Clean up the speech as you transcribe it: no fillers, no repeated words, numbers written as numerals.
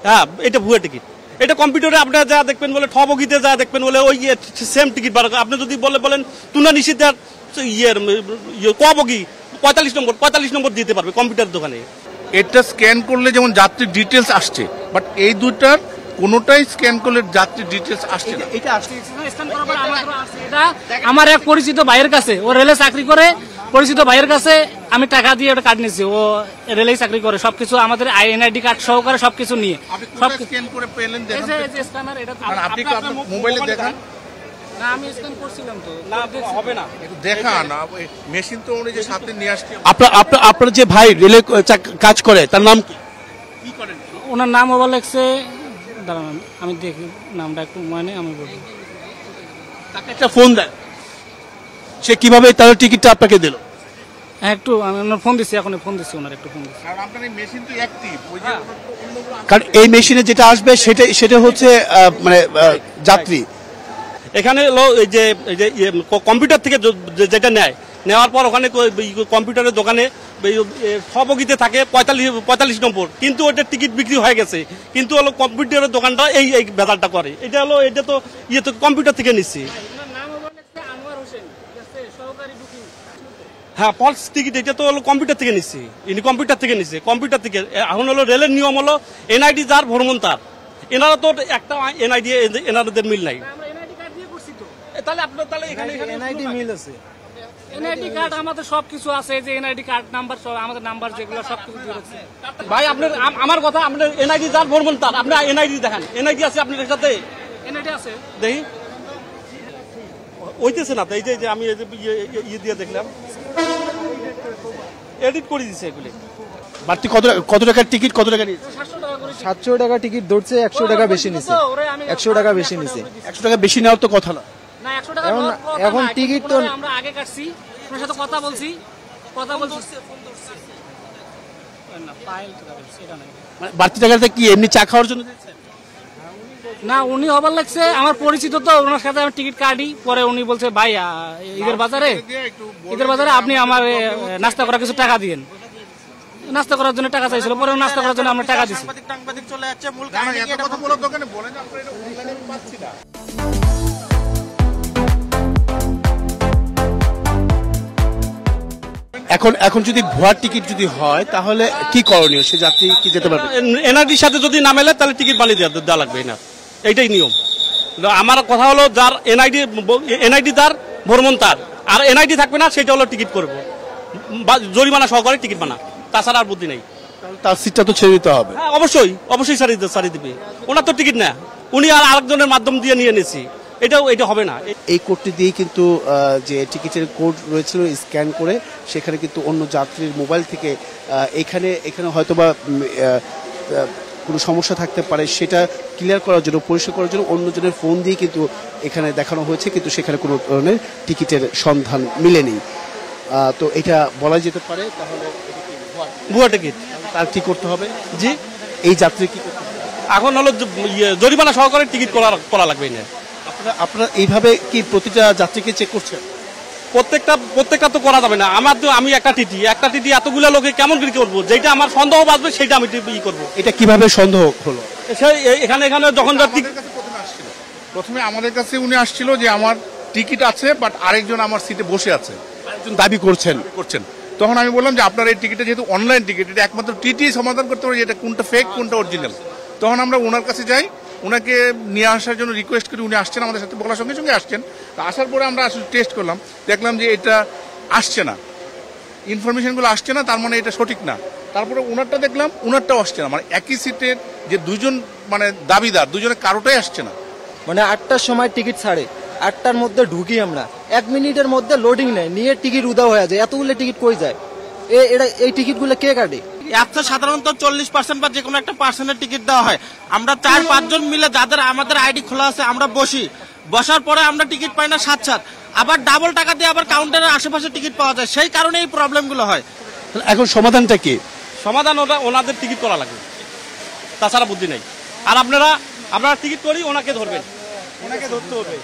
হ্যাঁ, এটা ভুয়া টিকিট। এটা কম্পিউটারে আপনারা যা দেখবেন বলে ঠবগিতে যা দেখবেন বলে ওই সেম টিকিট বার। আপনি যদি বলেন তুনা নিষিদ্ধার কবগি 45 নম্বর দিতে পারবে কম্পিউটার দোকানে। এটা স্ক্যান করলে যেমন যাত্রীর ডিটেলস আসছে, বাট এই দুটার কোনোটাই স্ক্যান করলে যাত্রীর ডিটেলস আসছে না। এটা আসছে এটা আমার এক পরিচিত ভাইয়ের কাছে, ও রেলে চাকরি করে, পরিচিত ভাইয়ের কাছে আমি টাকা দিয়ে ওটা কার্ড নিয়েছি। ও রেলেই চাকরি করে, সবকিছু আমাদের এনআইডি কার্ড সহকারে সবকিছু নিয়ে সব স্ক্যান করে পেলেন। আপনি মোবাইলে দেখান। না, আমি স্ক্যান করছিলাম তো। না, হবে না, দেখান। মেশিন তো উনি যে সাথে নিয়ে আসছে। আপনার যে ভাই রেলে কাজ করে তার নাম কি করেন? ওনার নাম ওভার লেগছে, দাঁড়ান আমি দেখি নামটা একটু মনে, আমি বলি। তাকে একটা ফোন দেন, সে কিভাবে তার টিকিটটা আপনাকে দিল? হ্যাঁ, একটু আমি ওনার ফোন দিচ্ছি, এখন ফোন দিচ্ছি, ওনার একটু ফোন দিচ্ছি। আর আপনার এই মেশিন তো অ্যাক্টিভ, ওই যে কারণ এই মেশিনে যেটা আসবে সেটা হচ্ছে মানে যাত্রী। এখানে এই যে কম্পিউটার থেকে যেটা নেওয়ার পর ওখানে কম্পিউটারের দোকানে ঠবগিতে থাকে 45 নম্বর, কিন্তু ওইটা টিকিট বিক্রি হয়ে গেছে। কিন্তু হলো কম্পিউটারের দোকানটা এই ভেজালটা করে। এটা তো কম্পিউটার থেকে নিচ্ছি। হ্যাঁ, ফলস টিকিট। এটা তো হলো কম্পিউটার থেকে নিচ্ছি, ইনি কম্পিউটার থেকে নিচ্ছে। কম্পিউটার থেকে এখন হলো রেলের নিয়ম হলো এনআইডি যার ভ্রমণ তার। এনারা তো একটা এনআইডি এনাদের মিল নাই। তাহলে আপনার এখানে এনআইডি মিল আছে, এনআইডি কার্ড আমাদের সবকিছু আছে, যে এনআইডি কার্ড নাম্বার সব আমাদের নাম্বার যেগুলো সবকিছু দিয়ে রাখছে। ভাই আপনার আমার কথা, আপনার এনআইডি যার ভ্রমণ তার। আপনি এনআইডি দেখান। এনআইডি আছে আপনার সাথে? এনআইডি আছে, দেখি ওইতেছে না তো। এই যে আমি ইয়ে দিয়ে দেখলাম, এডিট করে দিচ্ছে এগুলি। বাড়তি কত টাকার টিকিট, কত টাকা নিয়েছে? 700 টাকা টিকিট ধরছে, 100 টাকা বেশি নিছে। 100 টাকা বেশি নিছে। 100 টাকা বেশি নেওয়ার তো কথা না। না, 100 টাকা এখন টিকিট তো আমরা আগে কাটছি, ওনার সাথে কথা বলছি। না, ফাইল টাকা বলছি, এটা না। মানে বাড়তি টাকাটা কি এমনি চা খাওয়ার জন্য দিয়েছেন? না, উনি হবার লাগছে আমার পরিচিত, তো ওনার সাথে আমি টিকিট কাটি। পরে উনি বলছে ভাই ঈদের বাজারে আপনি আমার নাস্তা করার কিছু টাকা দিয়েন। নাস্তা করার জন্য টাকা চাইছিল, পরে নাস্তা করার জন্য আমরা টাকা দিচ্ছি। এখন যদি ভুয়া টিকিট যদি হয় তাহলে কি করণীয়? সে যাত্রী কি যেতে পারবে? এনআইডির সাথে যদি না মেলে তাহলে টিকিট বানিয়ে দেওয়া লাগবে না, এইটাই নিয়ম। আমার কথা হলো যার এনআইডি তার ভ্রমণ তার, আর এনআইডি থাকবে না সেটা হলো টিকিট করবো জরিমানা সহকারে টিকিট বানা, তাছাড়া আর বুদ্ধি নেই। তার সিটটা তো ছেড়ে দিতে হবে। হ্যাঁ, অবশ্যই সারি দিবে। ওনার তো টিকিট না, উনি আর আরেকজনের মাধ্যম দিয়ে নিয়ে নিয়েছি। এটা হবে না। এই কোডটি দিয়েই কিন্তু যে টিকিটের কোড রয়েছিল স্ক্যান করে সেখানে কিন্তু অন্য যাত্রীর মোবাইল থেকে এখানে হয়তোবা কোনো সমস্যা থাকতে পারে, সেটা ক্লিয়ার করার জন্য, পরিষ্কার করার জন্য অন্যজনের ফোন দিয়ে কিন্তু এখানে দেখানো হয়েছে, কিন্তু সেখানে কোনো ধরনের টিকিটের সন্ধান মিলেনি। তো এটা বলা যেতে পারে তাহলে ভুয়া টিকিট। তার কি করতে হবে? জি, এই যাত্রী কি করতে হবে? এখন হলো জরিমানা সহকারে টিকিট করা লাগবে না। আপনারা এইভাবে কি প্রতিটা যাত্রীকে চেক করছেন? প্রত্যেকটা তো করা যাবে না। আমি একটা টিটি এতগুলো লোকে কেমন কি করবো? যেটা আমার সন্দেহ বাঁচবে সেটা আমি করবো। এটা কিভাবে সন্দেহ হলো? এখানে যখন প্রথমে আমাদের কাছে উনি আসছিল যে আমার টিকিট আছে, বাট আরেকজন আমার সিটে বসে আছে, আরেকজন দাবি করছেন। তখন আমি বললাম যে আপনার এই টিকিটটা যেহেতু অনলাইন টিকিট, এটা একমাত্র টিটি সমাধান করতে পারে এটা কোনটা ফেক কোনটা অরিজিনাল। তখন আমরা ওনার কাছে যাই, ওনাকে নিয়ে আসার জন্য রিকোয়েস্ট করি। উনি আসছেন, আমাদের সাথে বলার সঙ্গে সঙ্গে আসছেন। আসার পরে আমরা আসলে টেস্ট করলাম, দেখলাম যে এটা আসছে না, ইনফরমেশনগুলো আসছে না, তার মানে এটা সঠিক না। তারপরে ওনারটা দেখলাম, ওনারটাও আসছে না। মানে একই সিটের যে দুজন মানে দাবিদার, দুজনের কারোটাই আসছে না। মানে 8টার সময় টিকিট ছাড়ে, 8টার মধ্যে ঢুকি আমরা, 1 মিনিটের মধ্যে লোডিং নেয়, নিয়ে টিকিট উধাও হয়ে যায়। এতগুলো টিকিট কই যায়? এই টিকিটগুলো কে কাটে? আচ্ছা, সাধারণত 40% বা যে কোনো একটা পার্সেন্টের টিকিট দেওয়া হয়। আমরা 4-5 জন মিলে যাদের আমাদের আইডি খোলা আছে আমরা বসার পরে আমরা টিকিট পাই না সাথ, আবার ডাবল টাকা দিয়ে আবার কাউন্টারের আশেপাশে টিকিট পাওয়া যায়। সেই কারণে এই প্রবলেমগুলো হয়। এখন সমাধানটা কি? সমাধান ওনাদের টিকিট করা লাগবে, তাছাড়া বুদ্ধি নেই। আর আপনারা টিকিট করি ওনাকে ধরবেন, ওনাকে ধরতে হবে।